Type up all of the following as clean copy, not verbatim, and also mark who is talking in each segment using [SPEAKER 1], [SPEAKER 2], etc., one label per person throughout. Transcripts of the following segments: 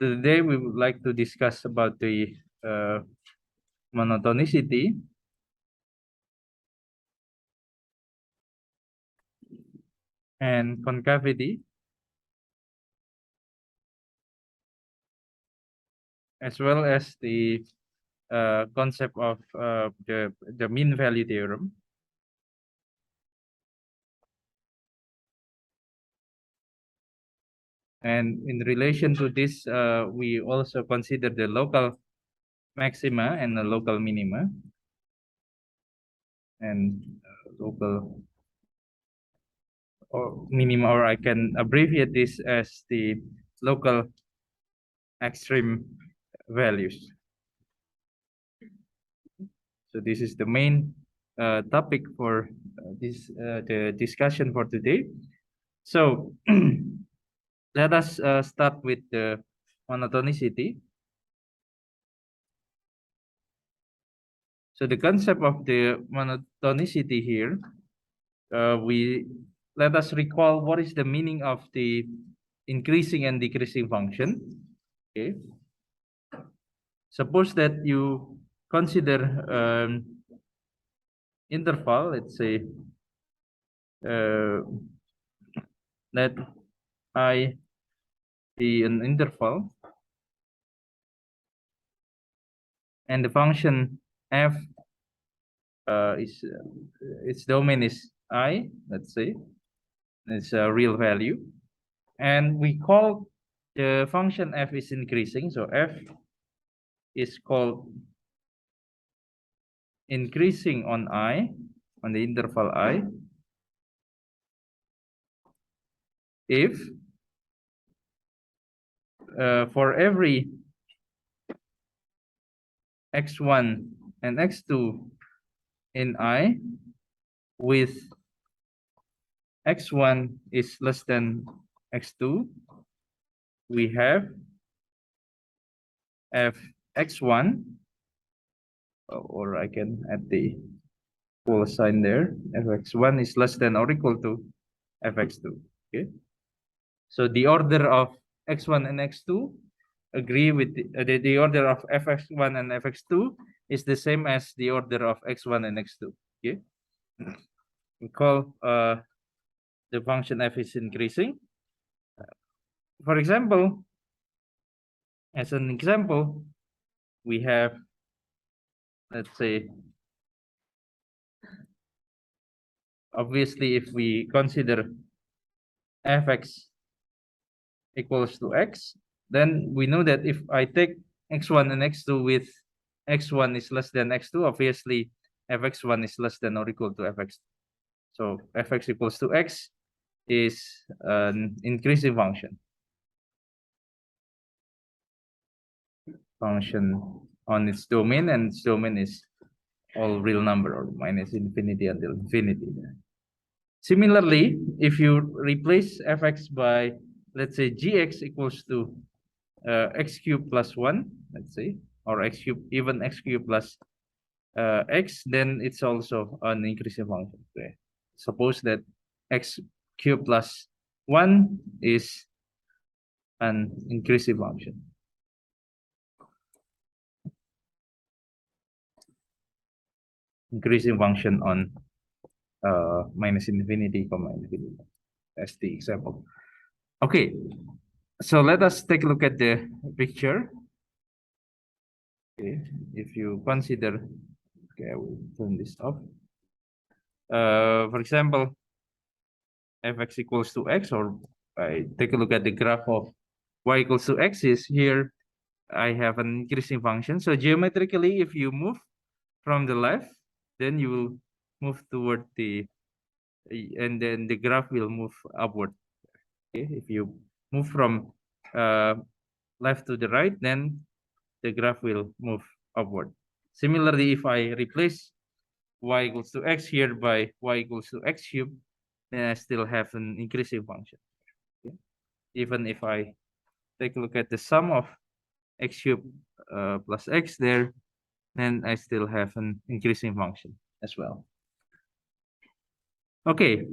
[SPEAKER 1] Today we would like to discuss about the monotonicity and concavity, as well as the concept of the mean value theorem. And in relation to this, we also consider the local maxima and the local minima, and local or minima, or I can abbreviate this as the local extreme values. So this is the main topic for the discussion for today. So let us start with the monotonicity. So the concept of the monotonicity here, let us recall what is the meaning of the increasing and decreasing function. Okay. Suppose that you consider interval, let's say let I be an interval, and the function f its domain is I, let's say it's a real value, and we call the function f is increasing, so f is called increasing on I, on the interval I, if for every x1 and x2 in I, with x1 is less than x2, we have f x1, or I can add the full sign there, fx1 is less than or equal to fx2. Okay, so the order of x1 and x2 agree with the order of fx1 and fx2 is the same as the order of x1 and x2. Okay, we call the function f is increasing. For example, as an example, we have, let's say, obviously if we consider fx equals to x, then we know that if I take x1 and x2 with x1 is less than x2, obviously fx1 is less than or equal to fx. So fx equals to x is an increasing function on its domain, and its domain is all real number, or minus infinity until infinity. Similarly, if you replace fx by, let's say, gx equals to x cubed plus 1, let's say, or x cubed, even x cubed plus x, then it's also an increasing function. Okay. Suppose that x cubed plus 1 is an increasing function. Increasing function on minus infinity, comma infinity. That's the example. Okay, so let us take a look at the picture. Okay, if you consider, okay, I will turn this off. For example, fx equals to x, or I take a look at the graph of y equals to x. Is here I have an increasing function. So geometrically, if you move from the left, then you will move toward the, and then the graph will move upward. Okay, if you move from left to the right, then the graph will move upward. Similarly, if I replace y equals to x here by y equals to x cubed, then I still have an increasing function. Okay? Even if I take a look at the sum of x cubed plus x there, then I still have an increasing function as well. Okay.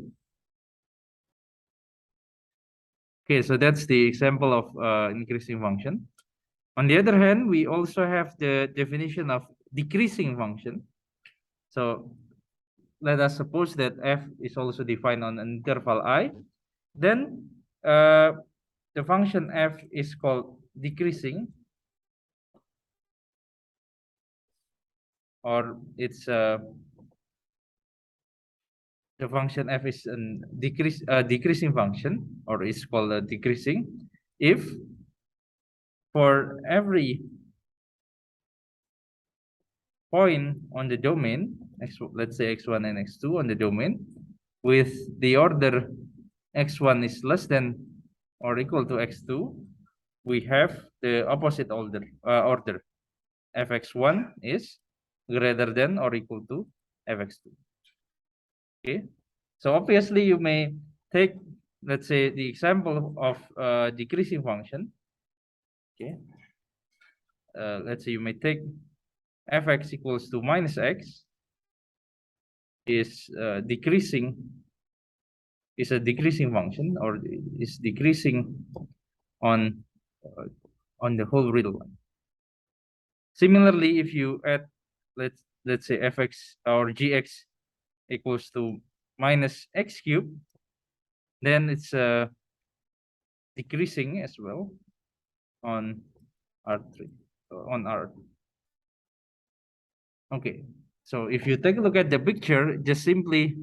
[SPEAKER 1] Okay, so that's the example of increasing function. On the other hand, we also have the definition of decreasing function. So let us suppose that f is also defined on an interval I. Then the function f is called decreasing, or it's the function f is a decreasing function, or is called a decreasing, if for every point on the domain, let's say x1 and x2 on the domain, with the order x1 is less than or equal to x2, we have the opposite order. fx1 is greater than or equal to fx2. Okay, so obviously you may take, let's say, the example of decreasing function. Okay, let's say you may take fx equals to minus x is decreasing, is a decreasing function, or is decreasing on the whole real line. Similarly, if you add, let's say fx or gx equals to minus x cubed, then it's decreasing as well on R3, on R. Okay, so if you take a look at the picture, just simply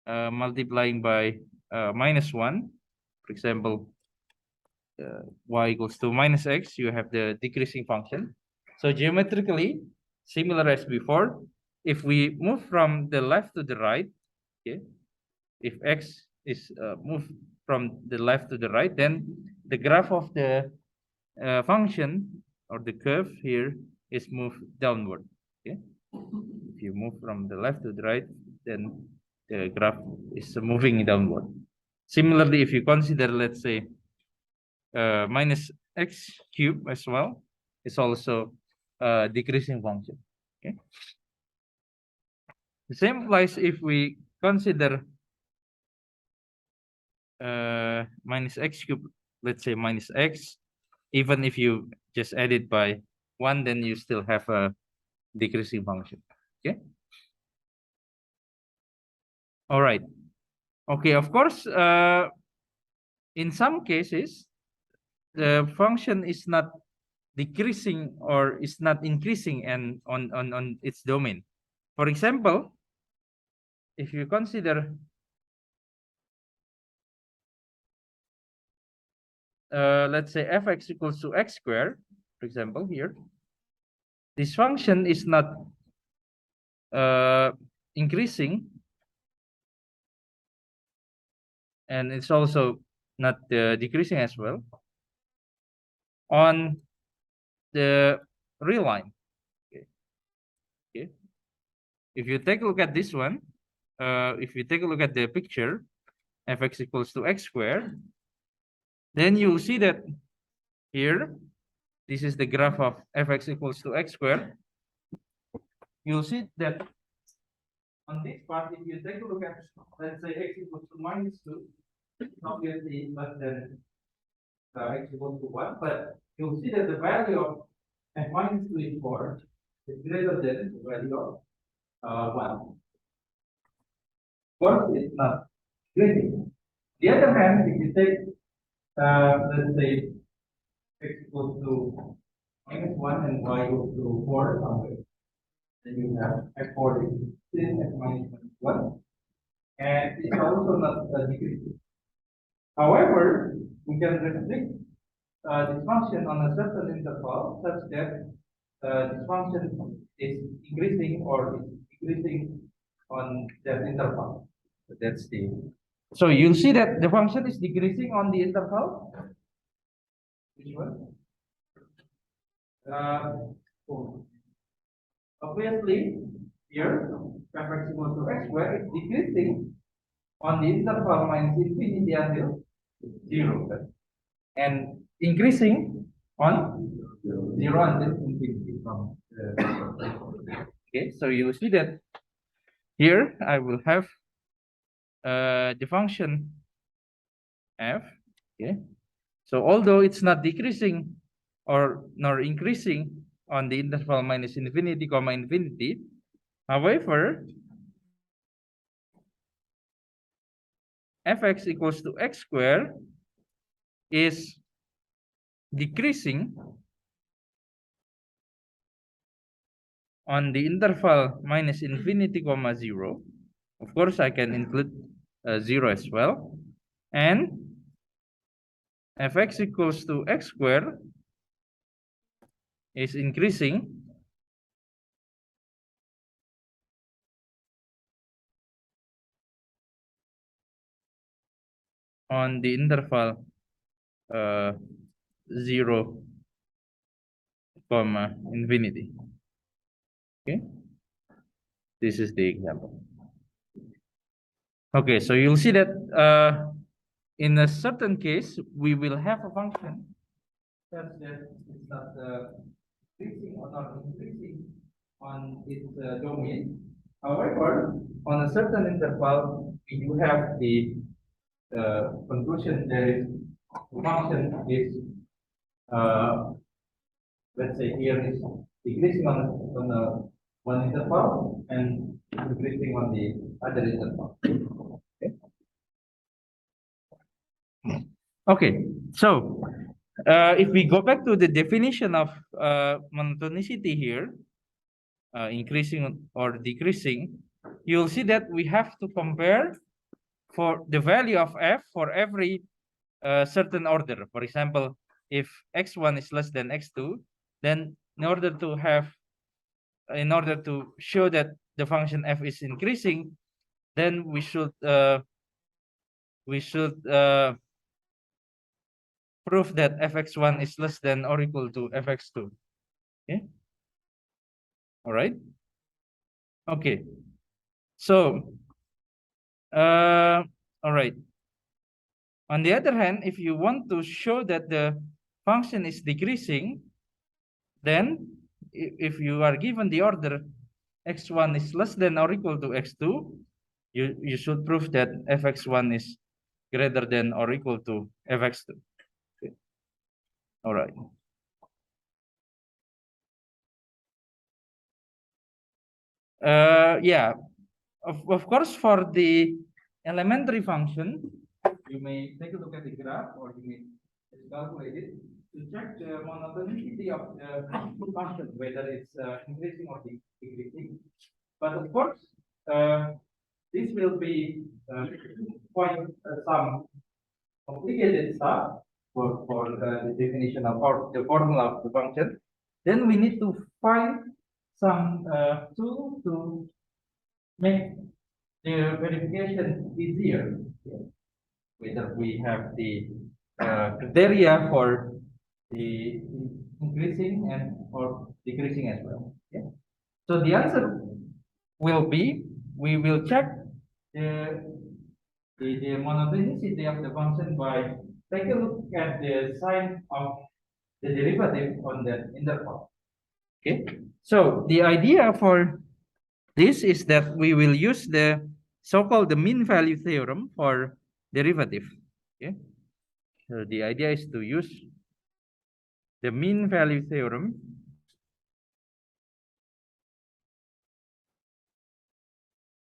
[SPEAKER 1] multiplying by -1, for example, y equals to minus x, you have the decreasing function. So geometrically, similar as before, if we move from the left to the right, okay, if x is moved from the left to the right, then the graph of the function or the curve here is moved downward. Okay, if you move from the left to the right, then the graph is moving downward. Similarly, if you consider, let's say, minus x cubed as well, it's also a decreasing function. Okay, the same applies if we consider minus x cubed, let's say minus x. Even if you just add it by 1, then you still have a decreasing function. Okay, all right. Okay, of course, in some cases the function is not decreasing or is not increasing and on its domain. For example, if you consider let's say fx equals to x squared, for example, here, this function is not increasing, and it's also not decreasing as well on the real line. Okay. Okay, if you take a look at this one, if you take a look at the picture, fx equals to x squared, then you see that here, this is the graph of fx equals to x squared. You'll see that on this part, if you take a look at, let's say x equals to -2, obviously less than x equals to 1, but you'll see that the value of f -2 is 4 is greater than the value of 1. Of course, it's not greater. The other hand, if you take, let's say, x equals to -1 and y equals to 4 somewhere, then you have f4 is still at -1, and it's also not decreasing. However, we can restrict this function on a certain interval such that this function is increasing or is decreasing on that interval. So that's the. So you'll see that the function is decreasing on the interval. Which one? Oh. Obviously, here fx equal to x squared is decreasing on the interval -infinity until 0, and increasing on 0 until infinity. Okay, so you see that here I will have the function f. Okay, so although it's not decreasing or nor increasing on the interval minus infinity comma infinity. However, fx equals to x squared is decreasing on the interval minus infinity comma 0. Of course, I can include 0 as well. And fx equals to x squared is increasing on the interval 0 comma infinity. Okay, this is the example. Okay, so you'll see that in a certain case we will have a function such that it's not increasing or not increasing on its domain. However, on a certain interval, we do have the conclusion that the function is, let's say here is decreasing on one interval and increasing on the other interval. Okay. Okay, so if we go back to the definition of monotonicity here, increasing or decreasing, you'll see that we have to compare for the value of f for every certain order. For example, if x1 is less than x2, then in order to show that the function f is increasing, then we should prove that fx1 is less than or equal to fx2. Okay. All right. Okay. So, all right. On the other hand, if you want to show that the function is decreasing, then if you are given the order x1 is less than or equal to x2, you should prove that fx1 is greater than or equal to fx2. Okay. All right. Yeah, of course, for the elementary function, you may take a look at the graph or you may calculate it to check the monotonicity of the function, whether it's increasing or decreasing. But of course, this will be quite some complicated stuff for the definition of or the formula of the function. Then we need to find some tool to make the verification easier. Whether we have the criteria for the increasing and or decreasing as well. Okay. So the answer will be, we will check the monotonicity of the function by take a look at the sign of the derivative on the interval. Okay. So the idea for this is that we will use the so-called the mean value theorem for derivative. Okay. So the idea is to use the mean value theorem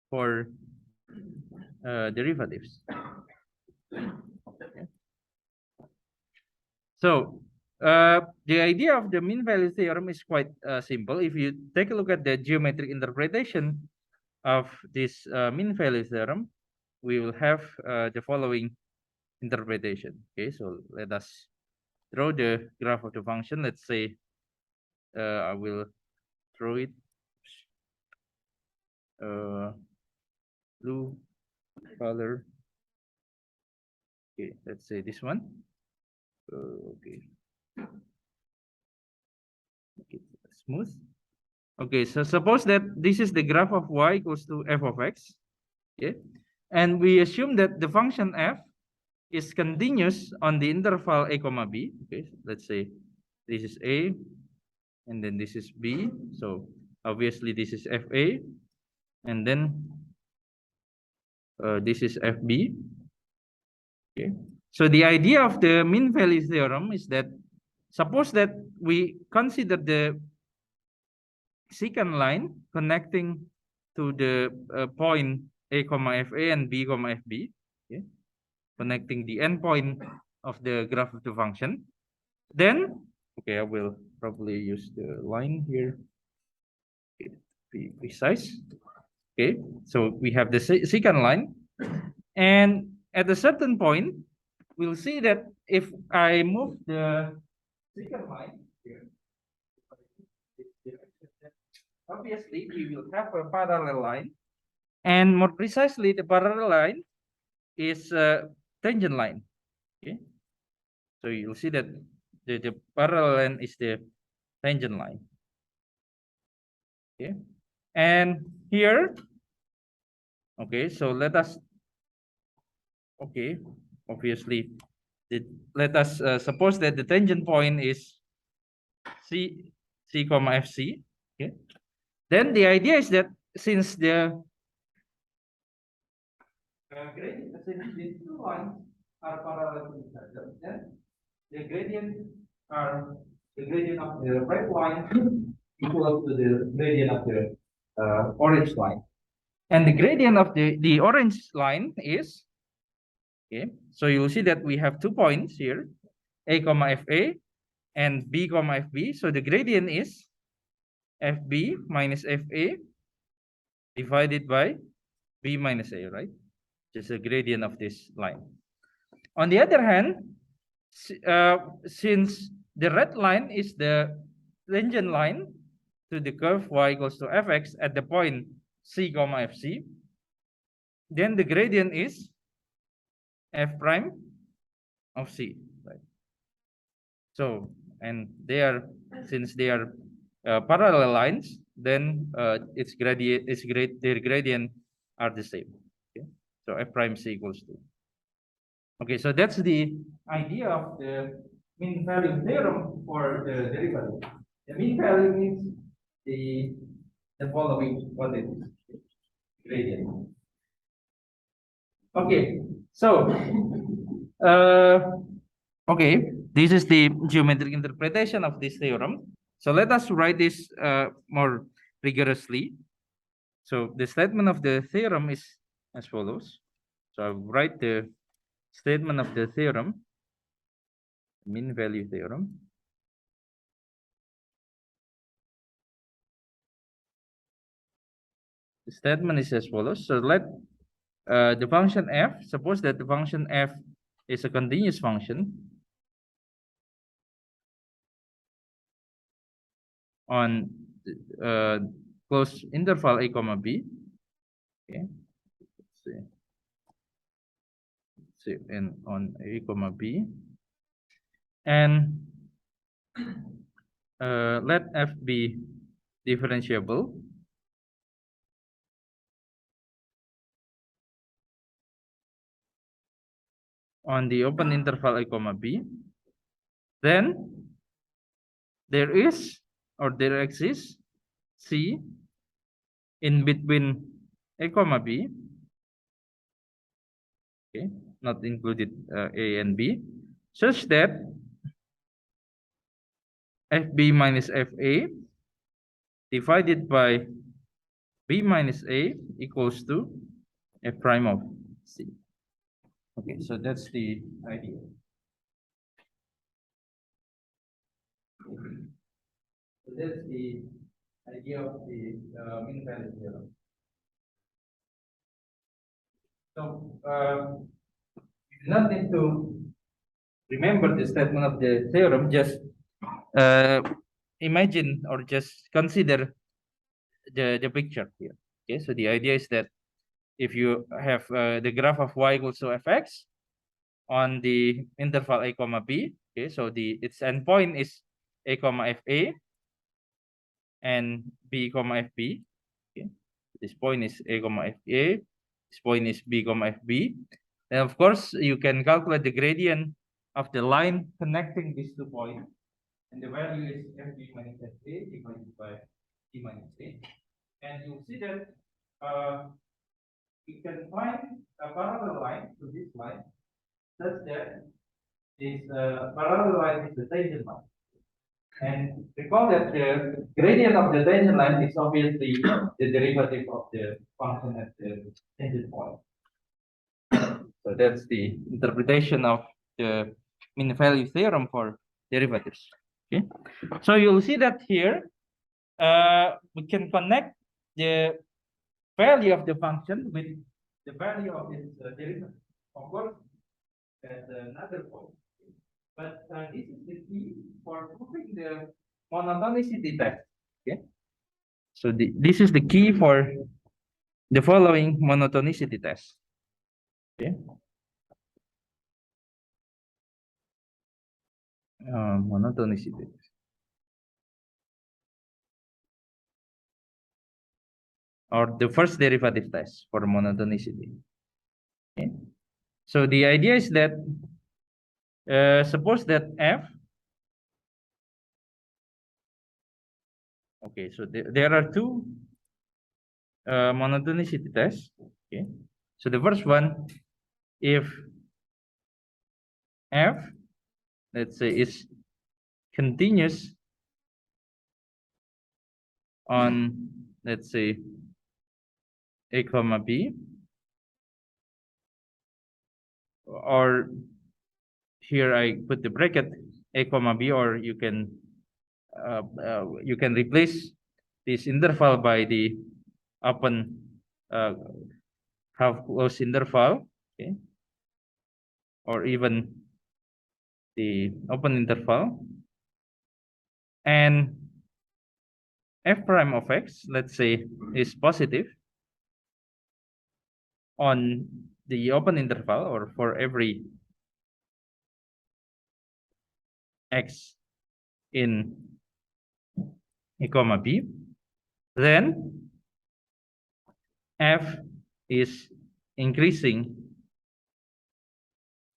[SPEAKER 1] for derivatives. Okay. So the idea of the mean value theorem is quite simple. If you take a look at the geometric interpretation of this mean value theorem, we will have the following interpretation. Okay, so let us draw the graph of the function. Let's say I will draw it blue color. Okay, let's say this one. Okay. Okay, smooth. Okay, so suppose that this is the graph of y equals to f of x. Okay, and we assume that the function f is continuous on the interval a comma b. Okay, let's say this is a and then this is b. So obviously this is fa and then this is fb. Okay, so the idea of the mean value theorem is that suppose that we consider the secant line connecting to the point a comma fa and b comma fb, okay, connecting the endpoint of the graph of the function. Then, okay, I will probably use the line here, okay, to be precise. Okay, so we have the secant line, and at a certain point, we'll see that if I move the secant line here, obviously we will have a parallel line, and more precisely, the parallel line is a tangent line. Okay, so you'll see that the parallel line is the tangent line. Okay, and here, okay, so let us, okay, obviously, let us suppose that the tangent point is C comma FC. Okay, then the idea is that since since these two lines are parallel to each other, then the gradient the gradient of the red line equal to the gradient of the orange line, and the gradient of the orange line is, okay. So you will see that we have 2 points here, a comma fa and b comma fb. So the gradient is fb minus fa divided by b minus a, right? Just a gradient of this line. On the other hand, since the red line is the tangent line to the curve y equals to fx at the point c comma fc, then the gradient is f prime of c, right? So, and they are, since they are parallel lines, then its gradient, their gradient are the same. Okay, so f prime c equals to. Okay, so that's the idea of the mean value theorem for the derivative. The mean value means the following, what it is, gradient. Okay, so okay, this is the geometric interpretation of this theorem. So let us write this more rigorously. So the statement of the theorem is as follows. So I'll write the statement of the theorem, mean value theorem. The statement is as follows. So let the function f, suppose that the function f is a continuous function on closed interval a comma b. Okay, let's see, and on a comma b, and let f be differentiable on the open interval a comma b, then there is or there exists c in between a comma b, okay, not included a and b, such that fb minus fa divided by b minus a equals to f prime of c. Okay, so that's the idea. So that's the idea of the mean value theorem. So you do not need to remember the statement of the theorem, just imagine or just consider the picture here. Okay, so the idea is that if you have the graph of y equals to fx on the interval a comma b, okay, so its endpoint is a comma fa and b comma fb. Okay, this point is a comma fa, this point is b comma fb, and of course you can calculate the gradient of the line connecting these 2 points, and the value is fb minus fa divided by b minus a, and you'll see that you can find a parallel line to this line such that this parallel line is the tangent line. And recall that the gradient of the tangent line is obviously the derivative of the function at the tangent point. So that's the interpretation of the mean value theorem for derivatives. Okay, so you'll see that here we can connect the value of the function with the value of its derivative. Of course, that's another point. But this is the key for proving the monotonicity test. Okay, so this is the key for the following monotonicity test. Okay, monotonicity test. Or the first derivative test for monotonicity. Okay. So the idea is that suppose that f. Okay, so there are two monotonicity tests. Okay, so the first one, if f, let's say, is continuous on, let's say, a comma b, or here I put the bracket a comma b, or you can replace this interval by the open half closed interval, okay, or even the open interval, and f prime of x, let's say, is positive on the open interval, or for every x in a comma b, then f is increasing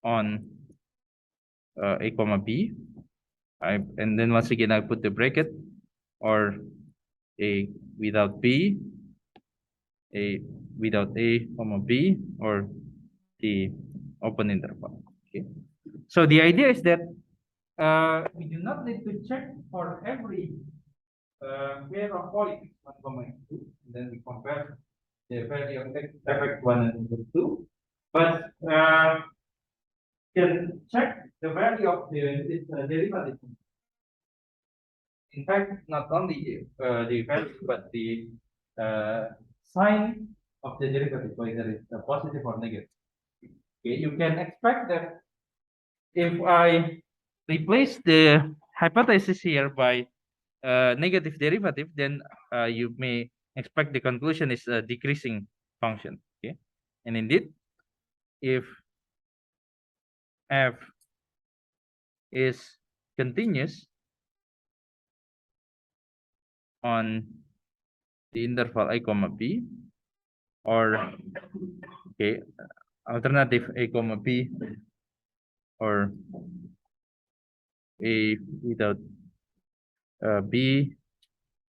[SPEAKER 1] on a comma b. And then once again I put the bracket, or a without b, a without a comma b, or the open interval. Okay, so the idea is that we do not need to check for every pair of points 1, 2, and then we compare the value of fx1 and fx2, but can check the value of its derivative. In fact, not only the value, but the sign of the derivative, whether it's positive or negative. Okay, you can expect that if I replace the hypothesis here by negative derivative, then you may expect the conclusion is a decreasing function. Okay, and indeed, if f is continuous on the interval a comma b, or okay, alternative a comma b, or a without b,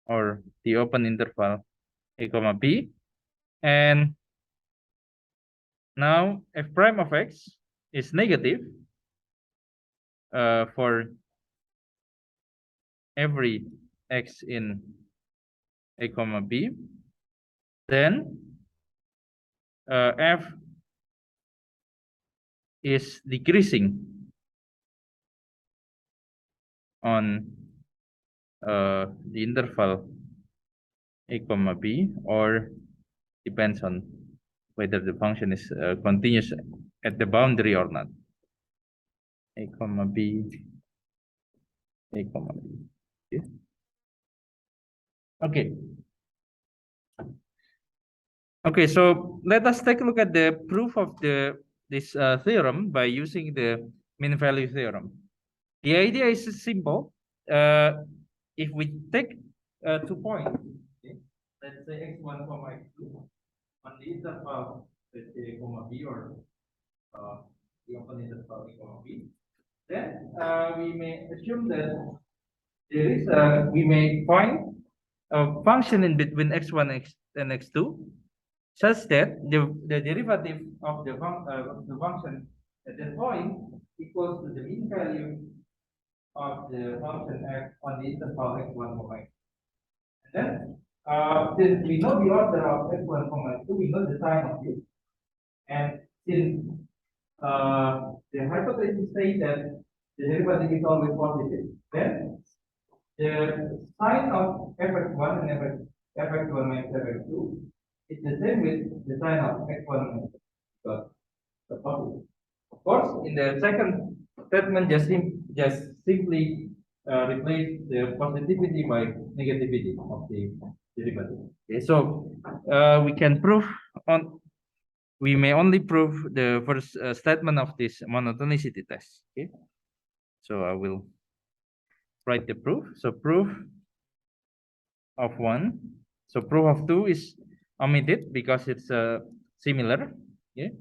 [SPEAKER 1] or the open interval a comma b, and now f prime of x is negative for every x in a comma b, then f is decreasing on the interval a comma b, or depends on whether the function is continuous at the boundary or not. A comma b, a comma b. Okay. Okay. Okay, so let us take a look at the proof of this theorem by using the mean value theorem. The idea is simple. If we take 2 points, okay, let's say x1, x2, on the interval, let's say comma b, or the open interval comma b, then we may assume that there is we may find a function in between x1 and x2, such that the derivative of the function at that point equals to the mean value of the function f on the interval x1, x. And then, since we know the order of x1, x2, we know the sign of it. And since the hypothesis says that the derivative is always positive, then the sign of fx1 and fx1 minus fx2 is the same with the sign of x1 minus because the positive. Of course, in the second statement, just simply replace the positivity by negativity of the derivative. Okay, so we can prove on. We may only prove the first statement of this monotonicity test. Okay, so I will write the proof. So proof of 1. So proof of 2 is omitted because it's similar. Okay.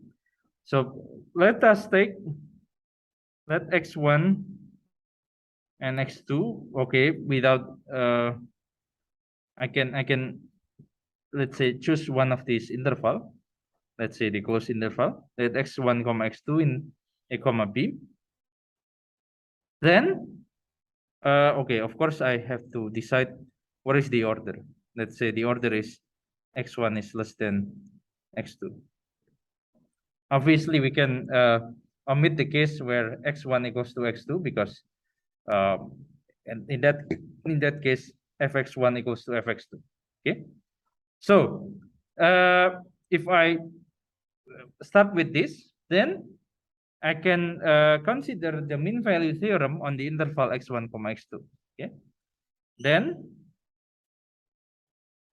[SPEAKER 1] So let us take let x1 and x2. Okay, without I can let's say choose one of these interval. Let's say the closed interval. Let x1 comma x2 in a comma b. Then okay, of course I have to decide what is the order. Let's say the order is x1 is less than x2. Obviously, we can omit the case where x1 equals to x2 because and in that case fx1 equals to fx2. Okay, so if I start with this, then I can consider the mean value theorem on the interval x1, x2. Okay, then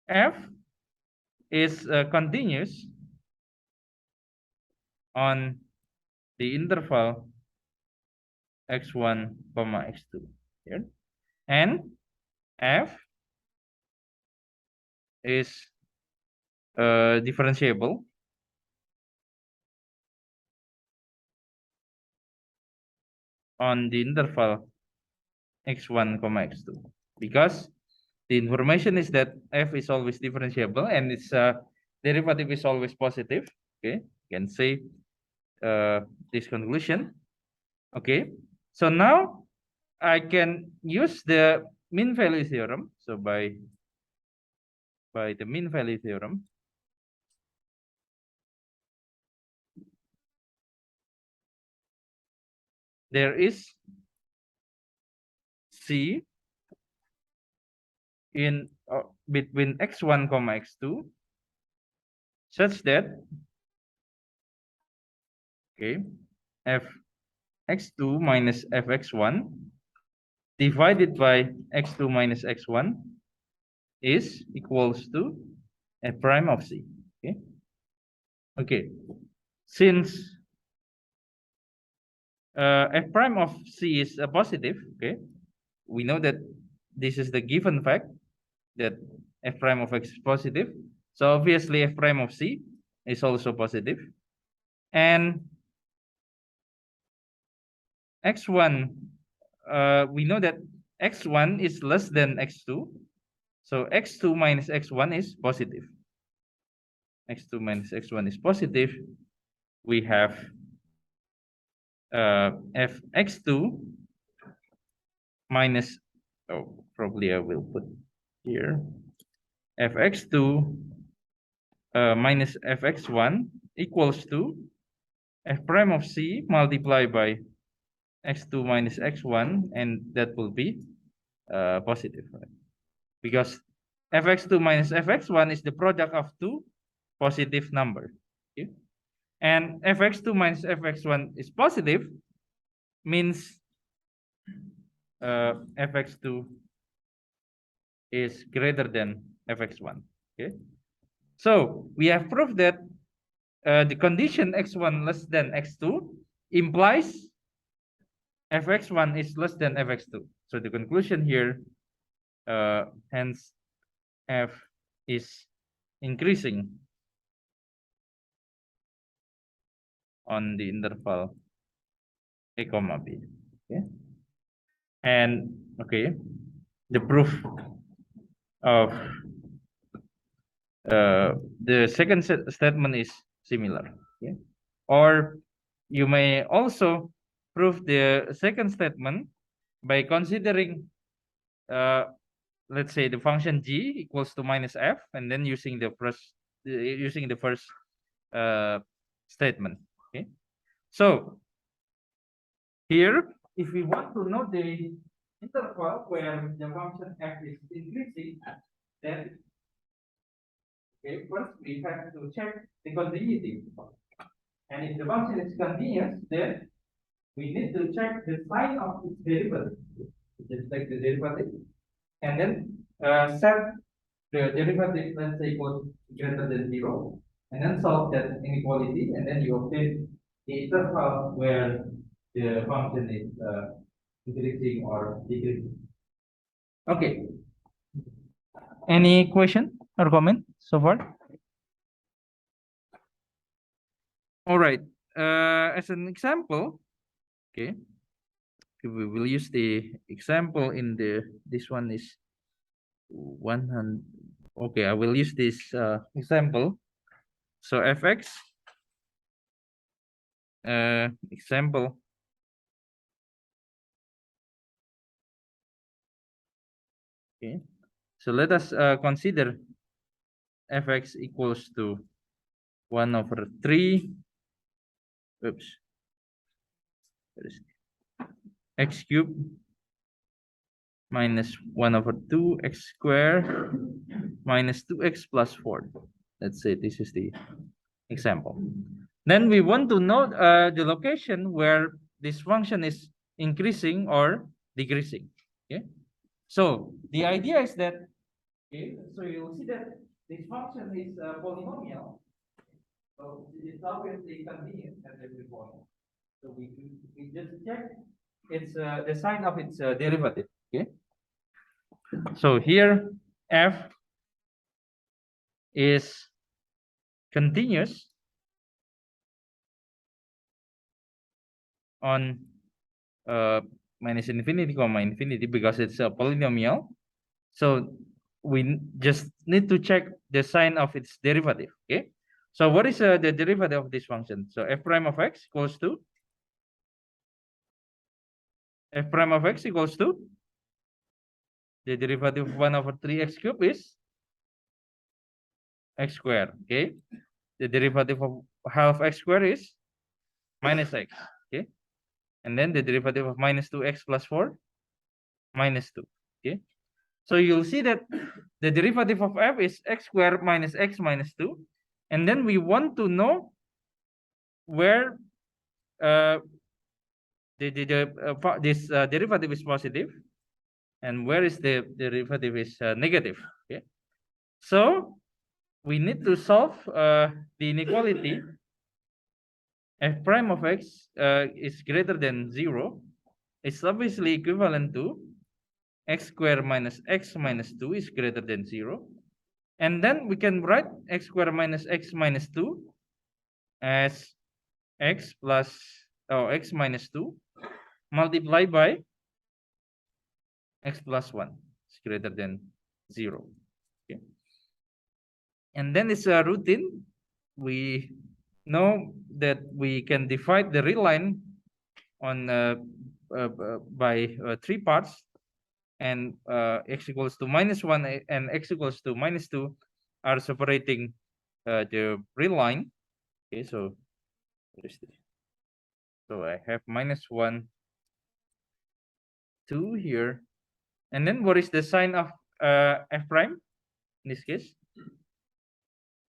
[SPEAKER 1] f is continuous on the interval x1, x2 here, and f is differentiable on the interval x1, x2 because the information is that f is always differentiable and its derivative is always positive. Okay, you can say this conclusion. Okay, so now I can use the mean value theorem. So by the mean value theorem, there is C in between x1, x2 such that okay f x2 minus fx1 divided by x2 minus x1 is equals to f prime of C. Okay, okay, since f prime of C is a positive, okay, we know that this is the given fact that f prime of x is positive. So obviously f prime of C is also positive. And x1, we know that x1 is less than x2. So x2 minus x1 is positive. x2 minus x1 is positive. We have fx2 minus, oh, probably I will put here, fx2 minus fx1 equals to f prime of C multiplied by x2 minus x1, and that will be positive, right? Because fx2 minus fx1 is the product of two positive numbers. Okay? And fx2 minus fx1 is positive, means fx2 is greater than fx1. Okay, so we have proved that the condition x1 less than x2 implies fx1 is less than fx2. So the conclusion here, hence f is increasing on the interval a comma b. Okay, and okay, the proof of the second statement is similar. Okay, or you may also prove the second statement by considering let's say the function g equals to minus f, and then using the first statement. Okay, so here, if we want to know the interval where the function f is increasing, then okay, first we have to check the continuity. And if the function is continuous, then we need to check the sign of its derivative. Just take the derivative and then set the derivative, let's say, equals greater than 0, and then solve that inequality, and then you obtain the interval where the function is increasing or decreasing. Okay. Any question or comment so far? All right. As an example, okay, we will use the example in this one is 100. Okay, I will use this example. So fx example. Okay, so let us consider fx equals to 1/3. Oops. X cubed minus 1/2 x squared minus 2x plus 4. Let's say this is the example. Then we want to know the location where this function is increasing or decreasing. Okay, so the idea is that, okay, so you'll see that this function is polynomial, so it's always a continuous at every point. So we just check its the sign of its derivative. Okay, so here f is continuous on minus infinity comma infinity because it's a polynomial. So we just need to check the sign of its derivative. Okay, so what is the derivative of this function? So f prime of x equals to the derivative of 1/3 x cubed is x squared. Okay, the derivative of half x squared is minus x. Okay, and then the derivative of minus 2x plus 4 minus 2. Okay, so you'll see that the derivative of f is x squared minus x minus 2, and then we want to know where this derivative is positive and where is the derivative is negative. Okay, so we need to solve the inequality f prime of x is greater than 0. It's obviously equivalent to x squared minus x minus 2 is greater than 0. And then we can write x squared minus x minus 2 as x minus 2 multiplied by x plus 1 is greater than 0. Okay. And then it's a routine. We know that we can divide the real line on by 3 parts, and x equals to -1 and x equals to -2 are separating the real line. Okay, so what is this? So I have -1, 2 here, and then what is the sign of f prime in this case?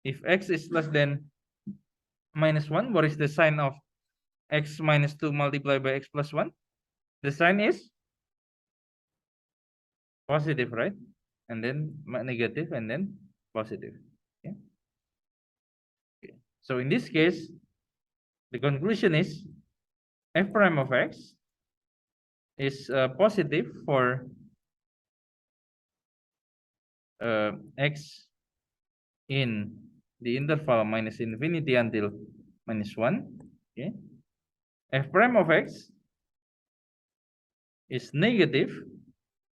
[SPEAKER 1] If x is less than -1, what is the sign of x minus 2 multiplied by x plus 1? The sign is positive, right? And then negative, and then positive. Okay. Okay. So in this case, the conclusion is f prime of x is positive for x in the interval minus infinity until -1. Okay. F prime of x is negative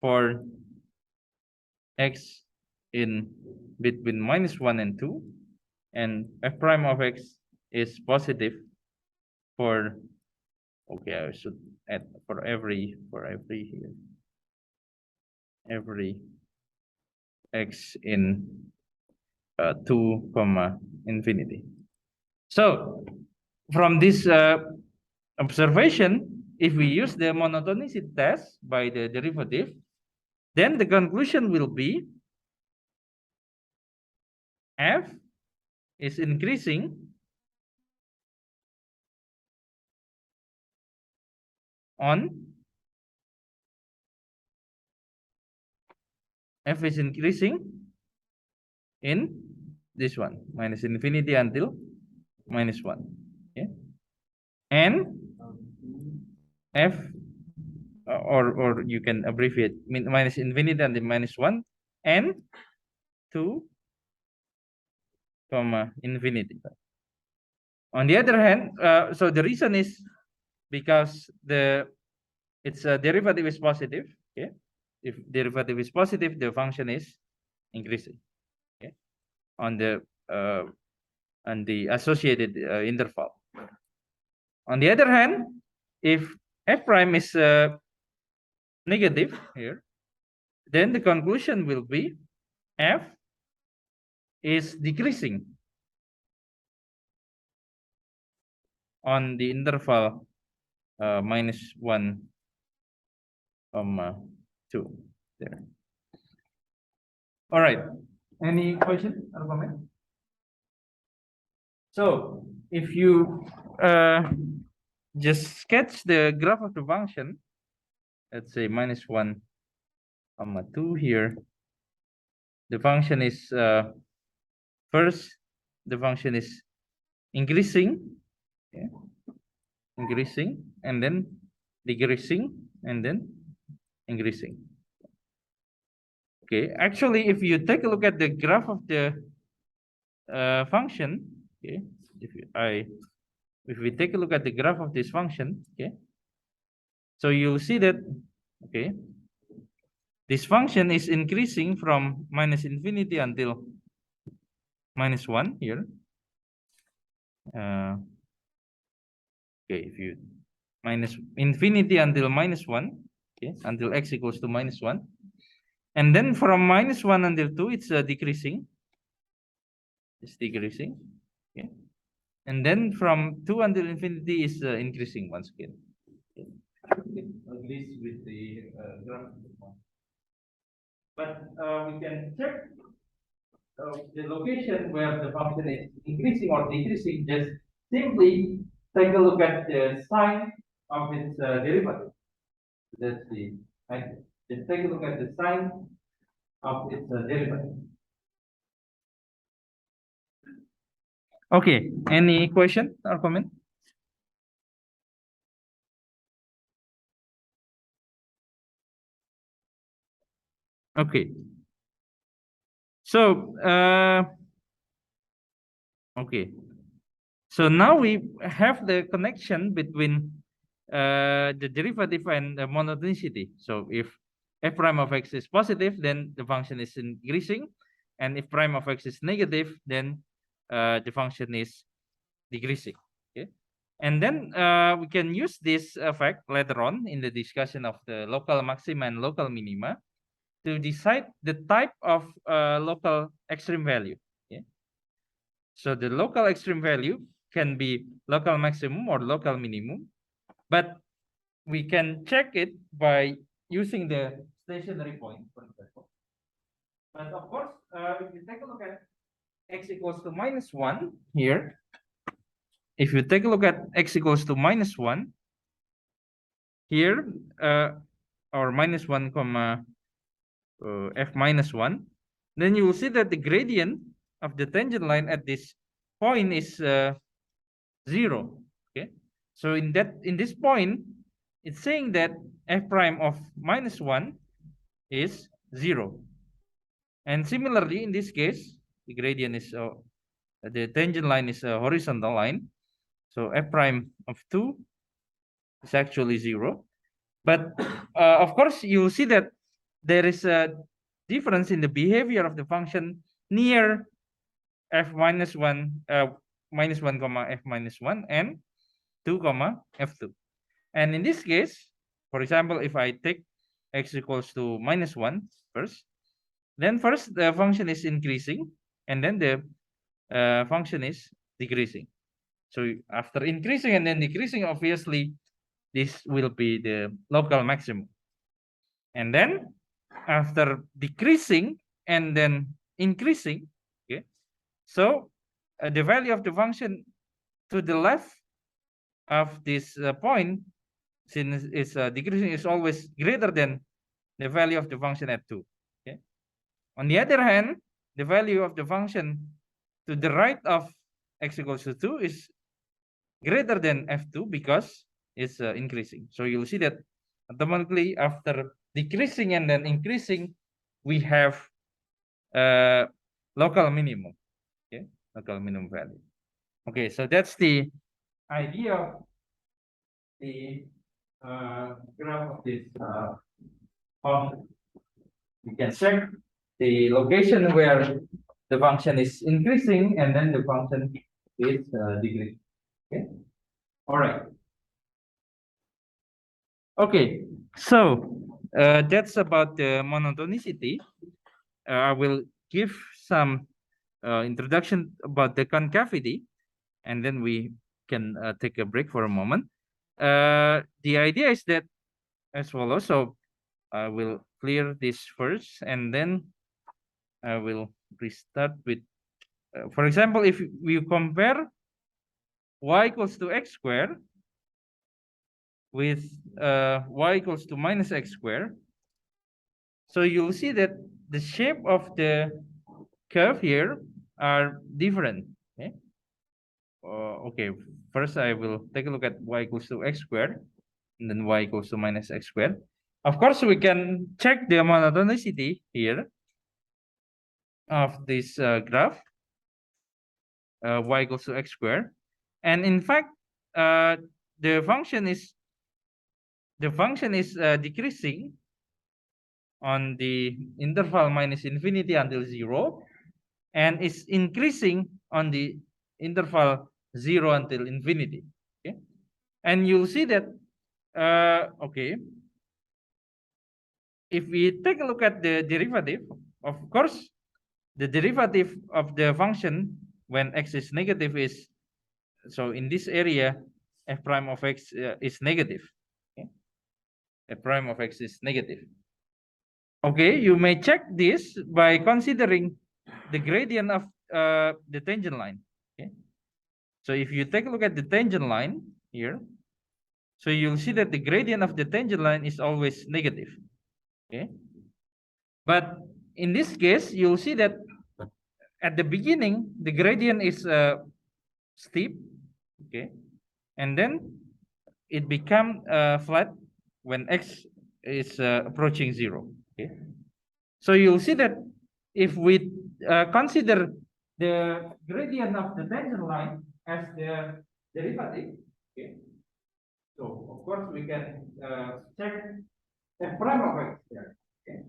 [SPEAKER 1] for x in between -1 and 2, and f prime of x is positive for, okay, I should at for every here, every x in 2 comma infinity. So from this observation, if we use the monotonicity test by the derivative, then the conclusion will be f is increasing on f is increasing in this one, minus infinity until -1. Okay, and f or you can abbreviate minus infinity until -1 and 2 comma infinity. On the other hand, so the reason is because its derivative is positive. Okay, if derivative is positive, the function is increasing. Okay, on the associated interval. On the other hand, if f prime is negative here, then the conclusion will be f is decreasing on the interval -1 comma 2 there. All right, any question or comment? So if you just sketch the graph of the function, let's say -1 comma 2 here, the function is first the function is increasing, okay, increasing and then decreasing and then increasing. Okay, actually if you take a look at the graph of the function, okay, if we take a look at the graph of this function, okay, so you'll see that, okay, this function is increasing from minus infinity until -1 here. Okay, if you minus infinity until -1, okay, until x equals to -1, and then from -1 until 2, it's decreasing. It's decreasing, okay, and then from 2 until infinity is increasing once again. Okay. Agrees with the graph. But we can check the location where the function is increasing or decreasing. Just simply take a look at the sign of its derivative. That's the idea. Just take a look at the sign of its derivative. Okay, any question or comment? Okay. So, okay. So now we have the connection between the derivative and the monotonicity. So if f prime of x is positive, then the function is increasing. And if prime of x is negative, then the function is decreasing. Okay. And then we can use this effect later on in the discussion of the local maxima and local minima to decide the type of local extreme value. Okay. So the local extreme value can be local maximum or local minimum, but we can check it by using the stationary point, for example. But of course, if you take a look at x equals to -1 here, if you take a look at x equals to -1 here, or -1 comma f -1, then you will see that the gradient of the tangent line at this point is 0. Okay, so in this point, it's saying that f prime of -1 is 0. And similarly, in this case, the gradient is the tangent line is a horizontal line. So f prime of 2 is actually 0. But of course, you'll see that there is a difference in the behavior of the function near f -1 comma f -1 and 2 comma f2. And in this case, for example, if I take x equals to -1 first, then first the function is increasing, and then the function is decreasing. So after increasing and then decreasing, obviously, this will be the local maximum. And then after decreasing and then increasing, okay, so the value of the function to the left of this point, since it's decreasing, is always greater than the value of the function at 2. Okay. On the other hand, the value of the function to the right of x equals to 2 is greater than f2 because it's increasing. So you'll see that automatically after decreasing and then increasing, we have local minimum. Okay, local minimum value. Okay, so that's the idea of the graph of this function. You can check the location where the function is increasing and then the function is decreasing. Okay. All right. Okay. So that's about the monotonicity. I will give some introduction about the concavity, and then we can take a break for a moment. The idea is that as follows. So I will clear this first, and then I will restart with, for example, if we compare y equals to x squared with y equals to minus x squared, so you'll see that the shape of the curve here are different. Okay. Okay. First, I will take a look at y equals to x squared, and then y equals to minus x squared. Of course, we can check the monotonicity here of this graph, y equals to x squared, and in fact, the function is decreasing on the interval minus infinity until 0, and is increasing on the interval 0 until infinity. Okay, and you'll see that okay, if we take a look at the derivative, of course, the derivative of the function when x is negative is, so in this area, f prime of x is negative. Okay? F prime of x is negative. Okay, you may check this by considering the gradient of the tangent line. Okay, so if you take a look at the tangent line here, so you'll see that the gradient of the tangent line is always negative. Okay, but in this case, you'll see that at the beginning the gradient is steep. Okay, and then it become flat when x is approaching 0. Okay, so you'll see that if we consider the gradient of the tangent line as the derivative, okay, so of course we can check f prime of x here. Okay,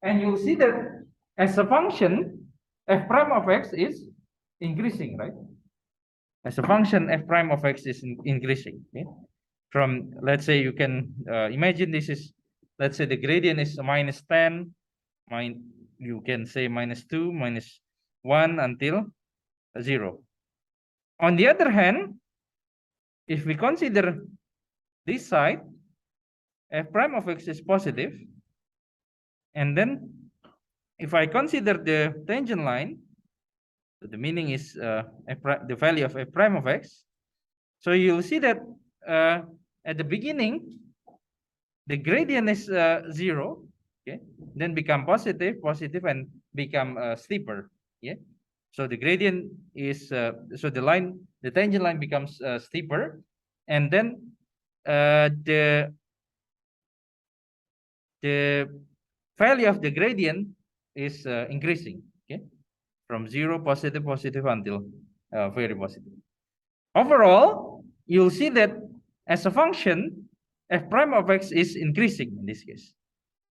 [SPEAKER 1] and you'll see that as a function, f prime of x is increasing, right? As a function, f prime of x is increasing. Okay? From, let's say, you can imagine this is, let's say the gradient is -10, you can say -2, -1 until 0. On the other hand, if we consider this side, f prime of x is positive, and then if I consider the tangent line, the meaning is the value of f prime of x. So you'll see that at the beginning, the gradient is 0, okay, then become positive, and become steeper. Yeah, so the gradient is so the tangent line becomes steeper, and then the value of the gradient is increasing. Okay, from 0, positive, until very positive. Overall, you'll see that as a function, f prime of x is increasing in this case.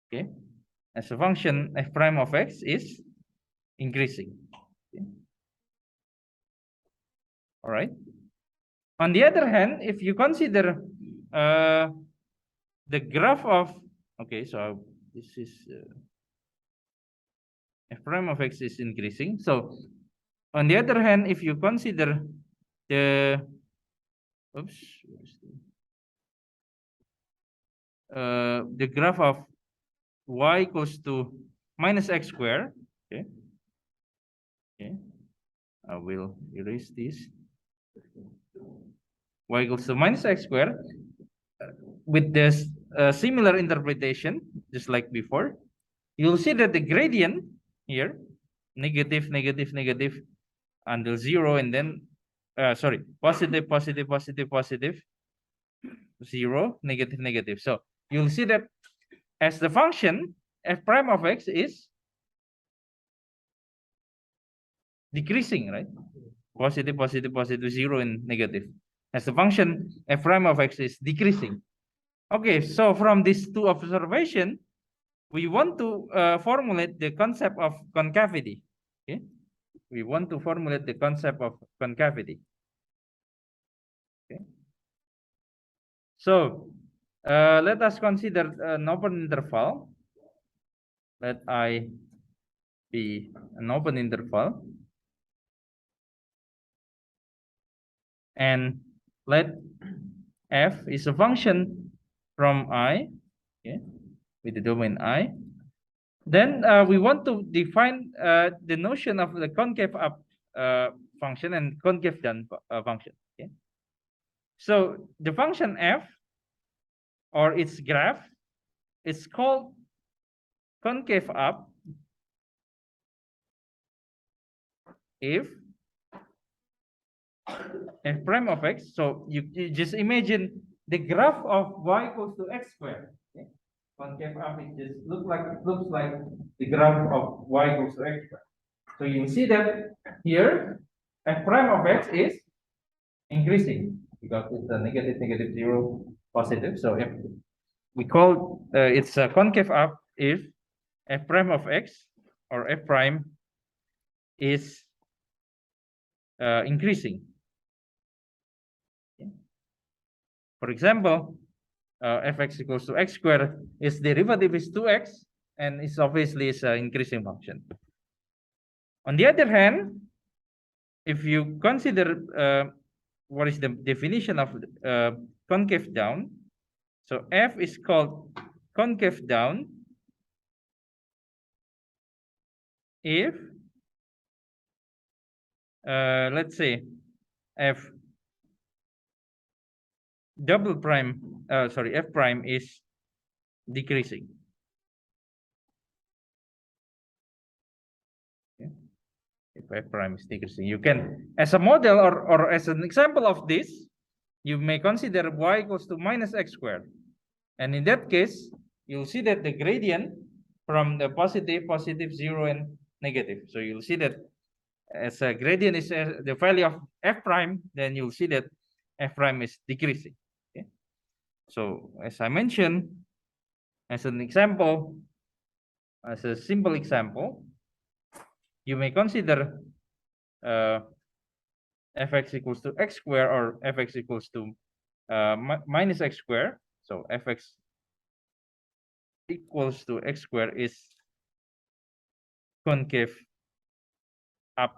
[SPEAKER 1] Okay, as a function, f prime of x is increasing. Okay. All right. On the other hand, if you consider the graph of, okay, so this is f prime of x is increasing. So on the other hand, if you consider the, oops, the graph of y equals to minus x squared, okay, okay, I will erase this. Y equals to minus x squared with this similar interpretation, just like before, you'll see that the gradient here, negative, negative, negative until 0, and then, sorry, positive, positive, positive, positive, 0, negative, negative. So you'll see that as the function f prime of x is decreasing, right? Positive, positive, positive, 0, and negative. As the function f prime of x is decreasing. Okay, so from these two observations, we want to formulate the concept of concavity. Okay, we want to formulate the concept of concavity. Okay, so let us consider an open interval. Let I be an open interval, and let f is a function from I, okay, with the domain I. Then we want to define the notion of the concave up function and concave down function. Okay, so the function f or its graph is called concave up if f prime of x. So you just imagine the graph of y equals to x squared. Okay? Concave up, it just looks like the graph of y equals to x squared. So you see that here f prime of x is increasing because it's a negative, negative, 0, positive. So if we call it's a concave up if f prime of x or f prime is increasing. Okay. For example, fx equals to x squared, its derivative is 2x, and it's obviously is an increasing function. On the other hand, if you consider what is the definition of concave down, so f is called concave down if let's say f double prime, sorry, f prime is decreasing. Okay. If f prime is decreasing, you can, as a model or as an example of this, you may consider y equals to minus x squared. And in that case, you'll see that the gradient from the positive, positive, 0, and negative. So you'll see that as a gradient is the value of f prime, then you'll see that f prime is decreasing. Okay? So as I mentioned, as an example, as a simple example, you may consider fx equals to x squared or fx equals to minus x squared. So fx equals to x squared is concave up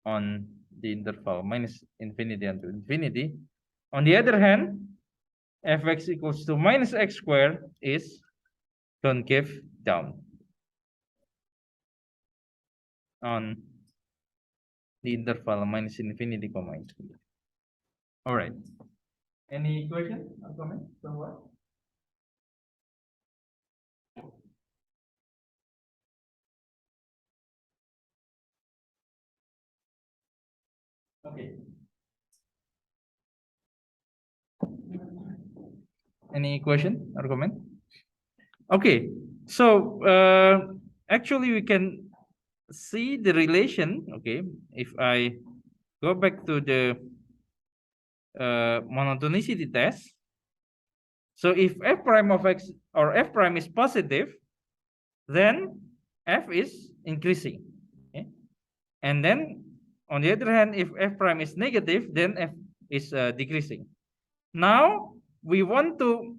[SPEAKER 1] on the interval minus infinity and to infinity. On the other hand, fx equals to minus x squared is concave down on the interval minus infinity, comma infinity. All right. Any question or comment from what? Okay. Any question or comment? Okay. So actually we can see the relation. Okay, if I go back to the monotonicity test. So if f prime of x or f prime is positive, then f is increasing. Okay? And then on the other hand, if f prime is negative, then f is decreasing. Now we want to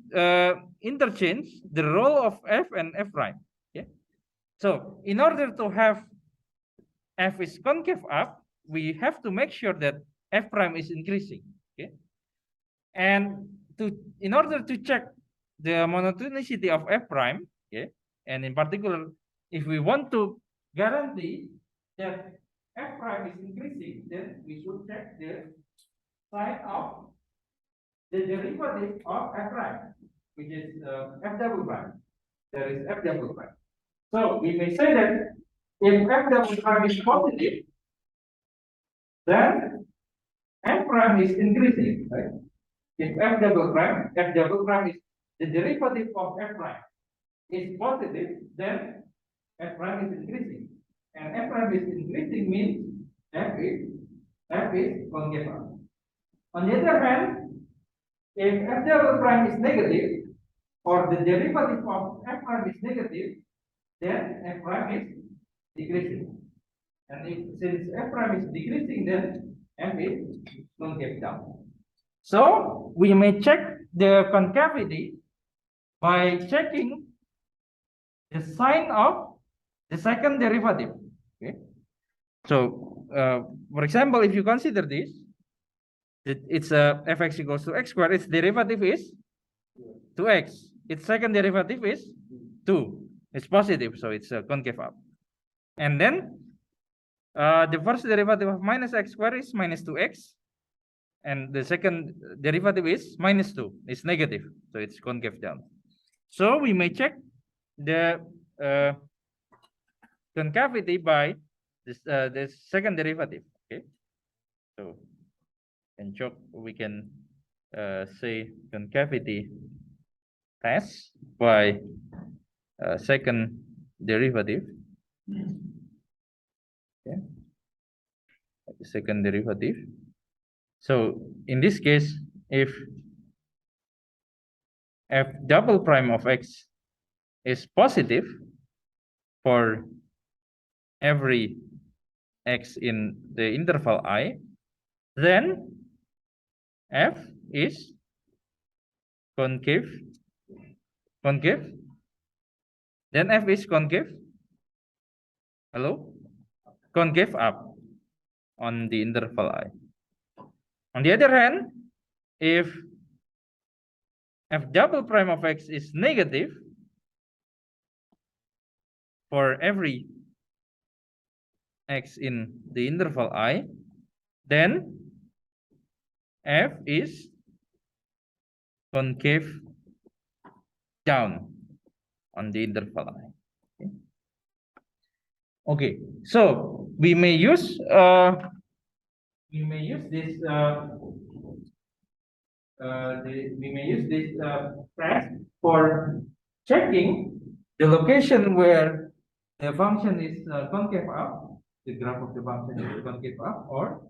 [SPEAKER 1] interchange the role of f and f prime. Okay. So in order to have f is concave up, we have to make sure that f prime is increasing. Okay. And in order to check the monotonicity of f prime, okay, and in particular, if we want to guarantee that f prime is increasing, then we should check the sign of the derivative of f prime, which is f double prime. There is f double prime. So we may say that if f double prime is positive, then f prime is increasing, right? If f double prime is the derivative of f prime is positive, then f prime is increasing. And f prime is increasing means f is concave. On the other hand, if f double prime is negative, or the derivative of f prime is negative, then f prime is decreasing. And since f prime is decreasing, then f is concave down. So we may check the concavity by checking the sign of the second derivative. Okay. So for example, if you consider this, it's fx equals to x squared. Its derivative is 2x. Its second derivative is 2. It's positive, so it's concave up. And then the first derivative of minus x squared is minus 2x. And the second derivative is minus 2. It's negative, so it's concave down. So we may check the concavity by the second derivative. Okay, so and we can say concavity test by second derivative. Okay, the second derivative. So in this case, if f double prime of x is positive for every x in the interval I, then f is concave. Then f is concave. Hello? Concave up on the interval I. On the other hand, if f double prime of x is negative for every x in the interval I, then f is concave down on the interval I. Okay, so we may use this test for checking the location where the function is concave up, the graph of the function is concave up, or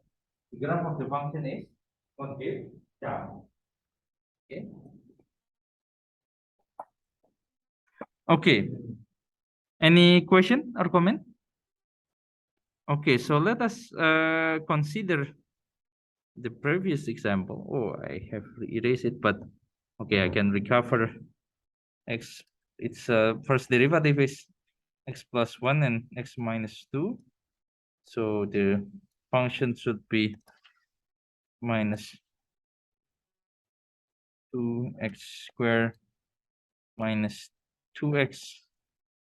[SPEAKER 1] the graph of the function is concave down. Okay. Okay. Any question or comment? Okay, so let us consider the previous example. Oh, I have erased it, but okay, I can recover x. Its first derivative is x plus 1 and x minus 2. So the function should be minus 2x squared minus 2x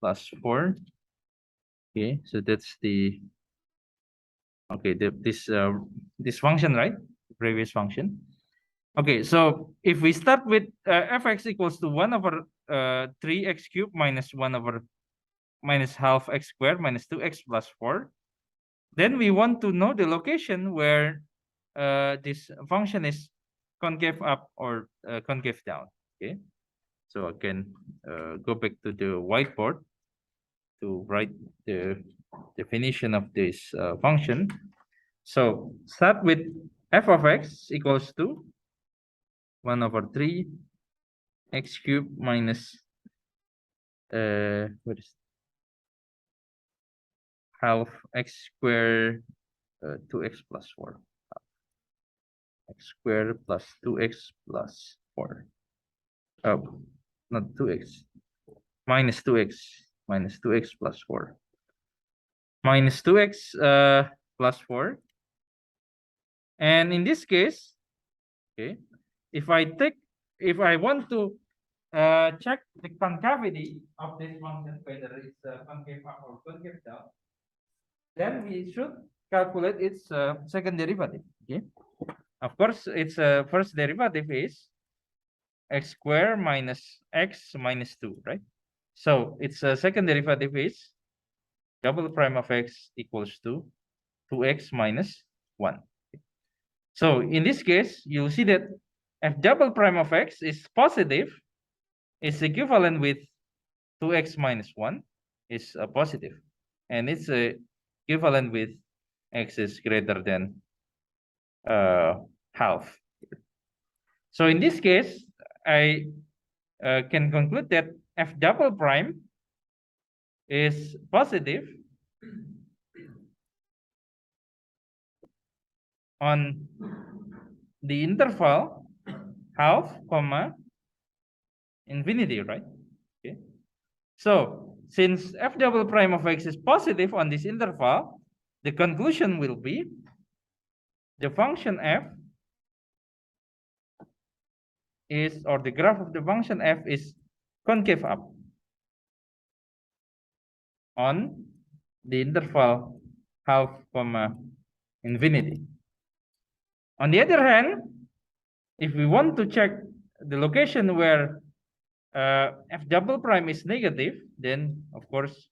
[SPEAKER 1] plus 4. Okay, so that's the this function, right? The previous function. Okay, so if we start with fx equals to 1 over 3x cubed minus 1 over minus half x squared minus 2x plus 4, then we want to know the location where this function is concave up or concave down. Okay, so I can go back to the whiteboard to write the definition of this function. So start with f of x equals to 1 over 3 x cubed minus what is half x squared 2x plus 4. X squared plus 2x plus 4. not 2x, minus 2x plus 4. Minus 2x plus 4. And in this case, okay, if I want to check the concavity of this function, whether it's concave up or concave down, then we should calculate its second derivative. Okay, of course, its first derivative is x squared minus x minus 2, right? So its second derivative is double prime of x equals to 2x minus 1. So in this case, you'll see that f double prime of x is positive, is equivalent with 2x minus 1 is positive, and it's equivalent with x is greater than half. So in this case, I can conclude that f double prime is positive on the interval half, comma, infinity, right? Okay. So since f double prime of x is positive on this interval, the conclusion will be the function f is, or the graph of the function f is concave up on the interval half, comma, infinity. On the other hand, if we want to check the location where f double prime is negative, then of course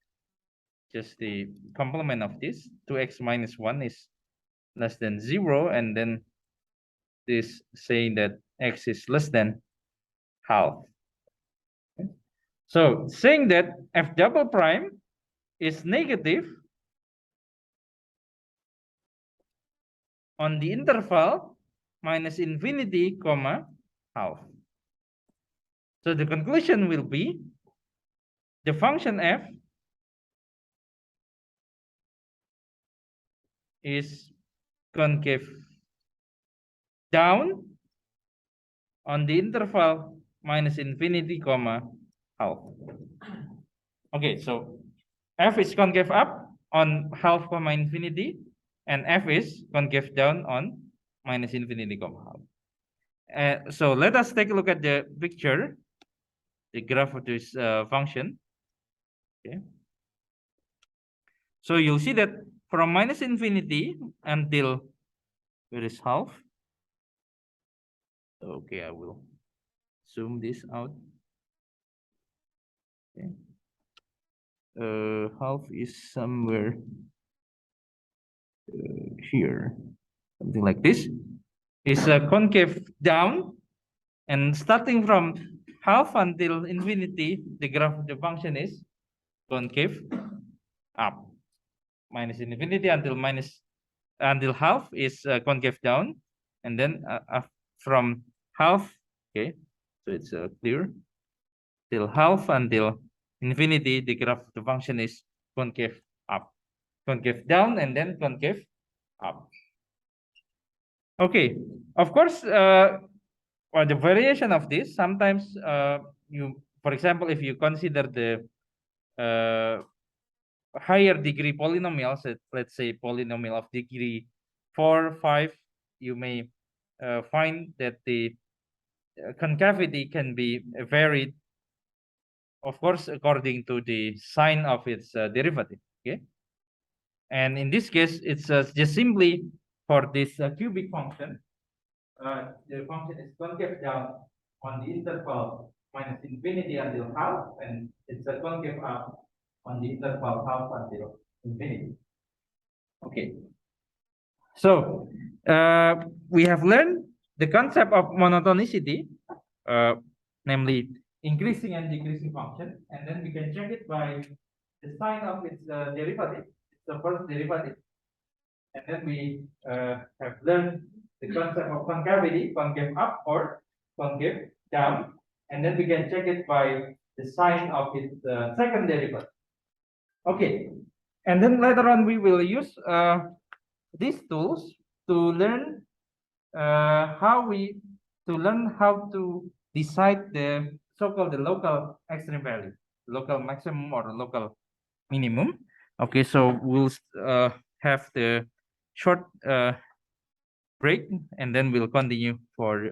[SPEAKER 1] just the complement of this 2x minus 1 is less than 0, and then this saying that x is less than half. Okay. So saying that f double prime is negative on the interval minus infinity, comma, half. So the conclusion will be the function f is concave down on the interval minus infinity, comma, half. Okay, so f is concave up on half, comma, infinity, and f is concave down on minus infinity, comma, half. So let us take a look at the picture, the graph of this function. Okay. So you'll see that from minus infinity until where is half. Okay, I will zoom this out. Okay. Half is somewhere here, something like this. Is concave down, and starting from half until infinity, the graph of the function is concave up. Minus infinity until half is concave down, and then from half, okay, so it's clear, till half until infinity, the graph of the function is concave up, concave down, and then concave up. Okay, of course, or the variation of this, sometimes for example, if you consider the higher degree polynomials, let's say polynomial of degree 4, 5, you may find that the concavity can be varied, of course, according to the sign of its derivative. Okay, and in this case, it's just simply for this cubic function, the function is concave down on the interval minus infinity until half, and it's a concave up on the interval half until infinity. Okay. So we have learned the concept of monotonicity, namely increasing and decreasing function, and then we can check it by the sign of its derivative. It's the first derivative. And then we have learned the concept of concavity, concave up or concave down, and then we can check it by the sign of its second derivative. Okay, and then later on we will use these tools to learn how to decide the so-called the local extreme value, local maximum or local minimum. Okay, so we'll have the short break, and then we'll continue for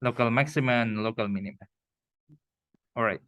[SPEAKER 1] local maxima and local minima. All right.